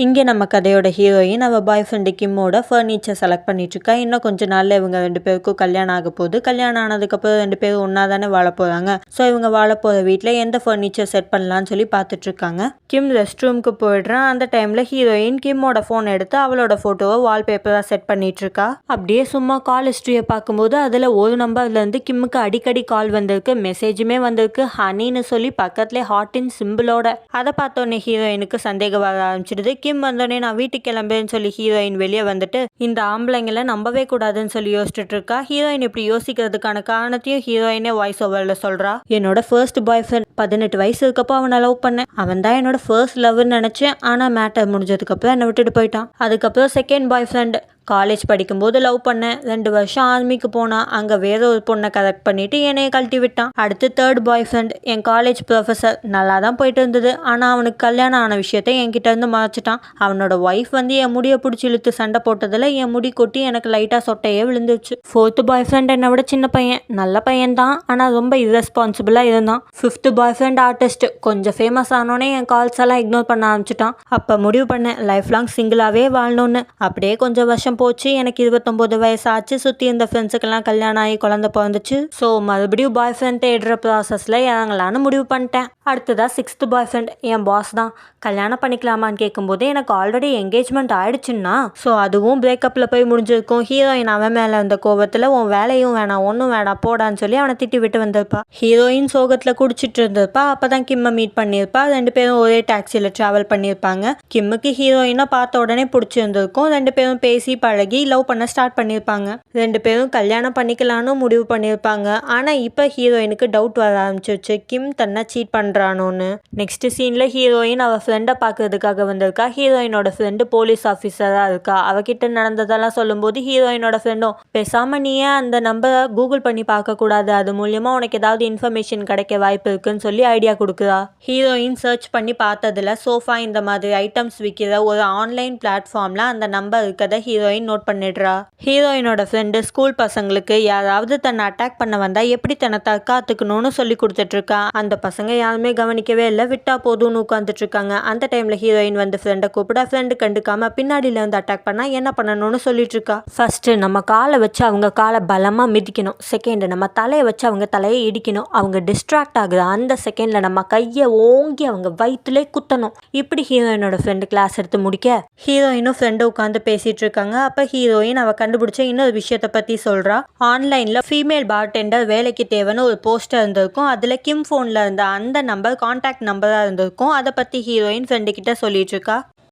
இங்கே நம்ம கதையோட ஹீரோயின் அவள் பாய் ஃப்ரெண்டு கிம்மோட ஃபர்னிச்சர் செலக்ட் பண்ணிட்டு இருக்கா. இன்னும் கொஞ்ச நாளில் இவங்க 2 பேருக்கும் கல்யாணம் ஆக போகுது. கல்யாணம் ஆனதுக்கப்புறம் 2 பேரும் ஒன்றா தானே வாழ போகிறாங்க. ஸோ இவங்க வாழ போகிற வீட்டில் எந்த ஃபர்னிச்சர் செட் பண்ணலான்னு சொல்லி பார்த்துட்டு இருக்காங்க. கிம் ரெஸ்ட் ரூமுக்கு போயிடுறான். அந்த டைமில் ஹீரோயின் கிம்மோட ஃபோன் எடுத்து அவளோட ஃபோட்டோவை வால்பேப்பராக செட் பண்ணிட்டு இருக்கா. அப்படியே சும்மா கால் ஹிஸ்ட்ரியை பார்க்கும்போது அதில் ஒரு நம்பர்லேருந்து கிம்முக்கு அடிக்கடி கால் வந்திருக்கு, மெசேஜுமே வந்திருக்கு, ஹனின்னு சொல்லி பக்கத்துலேயே ஹார்ட்டின் சிம்பிளோட. அதை பார்த்தோன்னே ஹீரோயினுக்கு சந்தேகம் வர ஆரம்பிச்சிடுது. கிம் வந்தோடனே நான் வீட்டுக்கு கிளம்புறேன்னு சொல்லி ஹீரோயின் வெளியே வந்துட்டு இந்த ஆம்பளைங்களை நம்பவே கூடாதுன்னு சொல்லி யோசிச்சுட்டு இருக்கா. ஹீரோயின் இப்படி யோசிக்கிறதுக்கான காரணத்தையும் ஹீரோயினே வாய்ஸ் ஓவர்ல சொல்றா. என்னோட ஃபர்ஸ்ட் பாய் ஃப்ரெண்ட் 18 வயசு இருக்கப்போ அவனை லவ் பண்ணேன். அவன் தான் என்னோட ஃபர்ஸ்ட் லவ்னு நினைச்சேன். ஆனா மேட்டர் முடிஞ்சதுக்கு அப்புறம் என்னை விட்டுட்டு போயிட்டான். அதுக்கப்புறம் செகண்ட் பாய் ஃப்ரெண்ட் காலேஜ் படிக்கும்போது லவ் பண்ணேன். 2 வருஷம் ஆர்மிக்கு போனான். அங்கே வேற ஒரு பொண்ணை கரெக்ட் பண்ணிட்டு என்னைய கழட்டி விட்டான். அடுத்து தேர்ட் பாய் ஃப்ரெண்ட் என் காலேஜ் ப்ரொஃபஸர். நல்லா தான் போயிட்டு இருந்தது. ஆனால் அவனுக்கு கல்யாணம் ஆன விஷயத்த என்கிட்ட இருந்து மறைச்சிட்டான். அவனோட ஒய்ஃப் வந்து என் முடியை பிடிச்சி இழுத்து சண்டை போட்டதில் என் முடி கொட்டி எனக்கு லைட்டாக சொட்டையே விழுந்துச்சு. ஃபோர்த்து பாய் ஃப்ரெண்ட் என்னை விட சின்ன பையன், நல்ல பையன் தான், ஆனால் ரொம்ப இரஸ்பான்சிபிளாக இருந்தான். ஃபிஃப்த்து பாய் ஃப்ரெண்ட் ஆர்டிஸ்ட். கொஞ்சம் ஃபேமஸ் ஆனோடனே என் கால்ஸ் எல்லாம் இக்னோர் பண்ண ஆரம்பிச்சிட்டான். அப்போ முடிவு பண்ணேன் லைஃப் லாங் சிங்கிளாகவே வாழணும்னு. அப்படியே கொஞ்சம் வருஷம் போச்சு. எனக்கு 29 வயசு ஆச்சு. சுற்றி இருந்த ஃப்ரெண்ட்ஸுக்கெல்லாம் கல்யாணம் ஆகி குழந்தை பிறந்துச்சு. ஸோ மறுபடியும் பாய் ஃப்ரெண்ட் தேடுற ப்ராசஸில் இறங்கலான்னு முடிவு பண்ணிட்டேன். அடுத்ததாக 6th பாய் ஃப்ரெண்ட் என் பாஸ் தான். கல்யாணம் பண்ணிக்கலாமான்னு கேட்கும்போது எனக்கு ஆல்ரெடி என்கேஜ்மெண்ட் ஆயிடுச்சுன்னா, ஸோ அதுவும் பிரேக்கப்பில் போய் முடிஞ்சிருக்கும். ஹீரோயின் அவன் மேலே இருந்த கோவத்தில் உன் வேலையும் வேணாம் ஒன்றும் வேணாம் போடான்னு சொல்லி அவனை திட்டி விட்டு வந்திருப்பா. ஹீரோயின் சோகத்தில் குடிச்சிட்டு இருந்திருப்பா. அப்போ தான் கிம்மை மீட் பண்ணியிருப்பா. 2 பேரும் ஒரே டாக்ஸியில் ட்ராவல் பண்ணியிருப்பாங்க. கிம்முக்கு ஹீரோயினை பார்த்த உடனே பிடிச்சிருந்திருக்கும். 2 பேரும் பேசி பழகி லவ் பண்ண ஸ்டார்ட் பண்ணியிருப்பாங்க. 2 பேரும் கல்யாணம் பண்ணிக்கலான்னு முடிவு பண்ணியிருப்பாங்க. ஆனால் இப்போ ஹீரோயினுக்கு டவுட் வர ஆரம்பிச்சிருச்சு, கிம் தன்னை சீட் பண்ணுறானோன்னு. நெக்ஸ்ட் சீனில் ஹீரோயின் அவள் ஃப்ரெண்டை பார்க்கறதுக்காக வந்திருக்கா. ஹீரோயினோட ஃப்ரெண்டு போலீஸ் ஆஃபீஸராக இருக்கா. அவகிட்ட நடந்ததெல்லாம் சொல்லும்போது ஹீரோயினோட ஃப்ரெண்டும் பேசாமல் நீ ஏன் அந்த நம்பரை கூகுள் பண்ணி பார்க்கக்கூடாது, அது மூலியமாக உனக்கு ஏதாவது இன்ஃபர்மேஷன் கிடைக்க வாய்ப்பு இருக்குன்னு சொல்லி ஐடியா கொடுக்குறா. ஹீரோயின் சர்ச் பண்ணி பார்த்ததில் சோஃபா இந்த மாதிரி ஐட்டம்ஸ் விற்கிற ஒரு ஆன்லைன் பிளாட்ஃபார்மில் அந்த நம்பர் இருக்கிறத ஹீரோயின் நோட் பண்ணிடுறா. ஹீரோயினோட ஃப்ரெண்டு ஸ்கூல் பசங்களுக்கு யாராவது தன்னை அட்டாக் பண்ண வந்தா எப்படி தன்னை தற்காத்துக்கணும்னு சொல்லி கொடுத்துட்டு இருக்கா. அந்த பசங்க யாருமே கவனிக்கவே இல்லை, விட்டா போதும்னு உட்காந்துட்டு இருக்காங்க. அந்த டைம்ல ஹீரோயின் வந்து ஃப்ரெண்டை கூப்பிட ஃப்ரெண்டு கண்டுக்காம பின்னாடியில இருந்து அட்டாக் பண்ணா என்ன பண்ணணும்னு சொல்லிட்டு இருக்கா. ஃபர்ஸ்ட் நம்ம காலை வச்சு அவங்க காலை பலமா மிதிக்கணும். செகண்ட் நம்ம தலையை வச்சு அவங்க தலையை இடிக்கணும். அவங்க டிஸ்ட்ராக்ட் ஆகுது அந்த செகண்ட்ல நம்ம கையை ஓங்கி அவங்க வயிற்றுலே குத்தணும். இப்படி ஹீரோயினோட ஃப்ரெண்டு கிளாஸ் எடுத்து முடிக்க ஹீரோயினும் ஃப்ரெண்டு உட்காந்து பேசிட்டு இருக்காங்க. அப்ப ஹீரோயின் அவ கண்டுபிடிச்ச இன்னொரு விஷயத்தை பத்தி சொல்றா. ஆன்லைன்ல ஃபீமேல் பார்டெண்டர் வேலைக்கு தேவைன்னு ஒரு போஸ்டர் இருந்திருக்கும். அதுல கிம் போன்ல இருந்த அந்த நம்பர் கான்டாக்ட் நம்பரா இருந்திருக்கும். அதை பத்தி ஹீரோயின் ஃப்ரெண்டு கிட்ட சொல்லிட்டு இருக்கா.